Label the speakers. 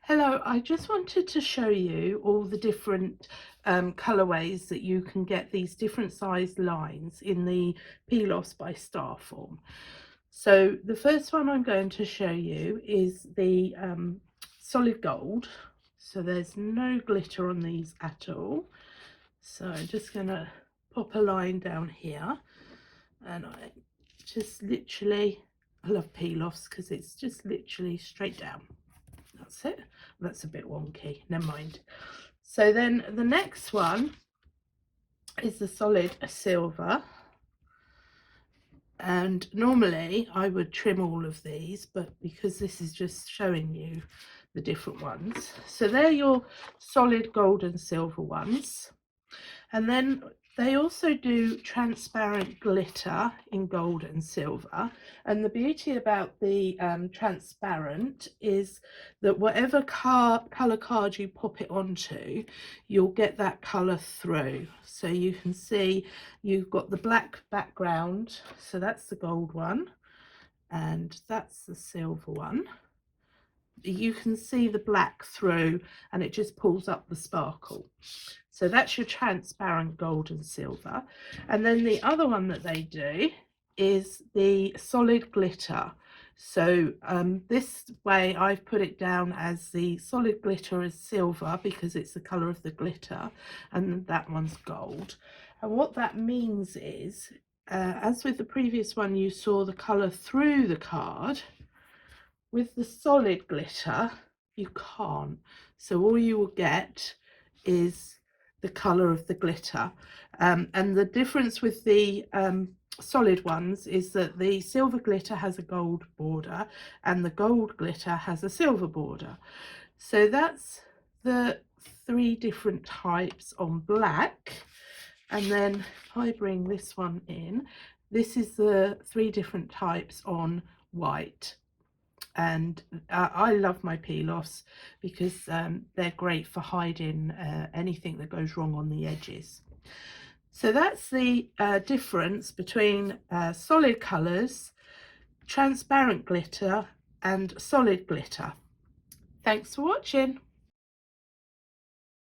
Speaker 1: Hello, I just wanted to show you all the different colourways that you can get these different size lines in the Pelos by Starform. So the first one I'm going to show you is the solid gold. So there's no glitter on these at all. So I'm just going to pop a line down here, and I just literally, I love Pelos because it's just literally straight down. That's it. That's a bit wonky, never mind. So then the next one is the solid silver, and normally I would trim all of these, but because this is just showing you the different ones, so they're your solid gold and silver ones. And then they also do transparent glitter in gold and silver. And the beauty about the transparent is that whatever colour card you pop it onto, you'll get that colour through. So you can see you've got the black background, so that's the gold one, and that's the silver one. You can see the black through, and it just pulls up the sparkle. So that's your transparent gold and silver. And then the other one that they do is the solid glitter. So this way I've put it down as the solid glitter is silver because it's the colour of the glitter, and that one's gold. And what that means is, as with the previous one, you saw the colour through the card. With the solid glitter, you can't. So all you will get is the colour of the glitter. And the difference with the solid ones is that the silver glitter has a gold border and the gold glitter has a silver border. So that's the three different types on black. And then if I bring this one in, this is the three different types on white. And I love my Pelos because they're great for hiding anything that goes wrong on the edges. So that's the difference between solid colours, transparent glitter and solid glitter. Thanks for watching.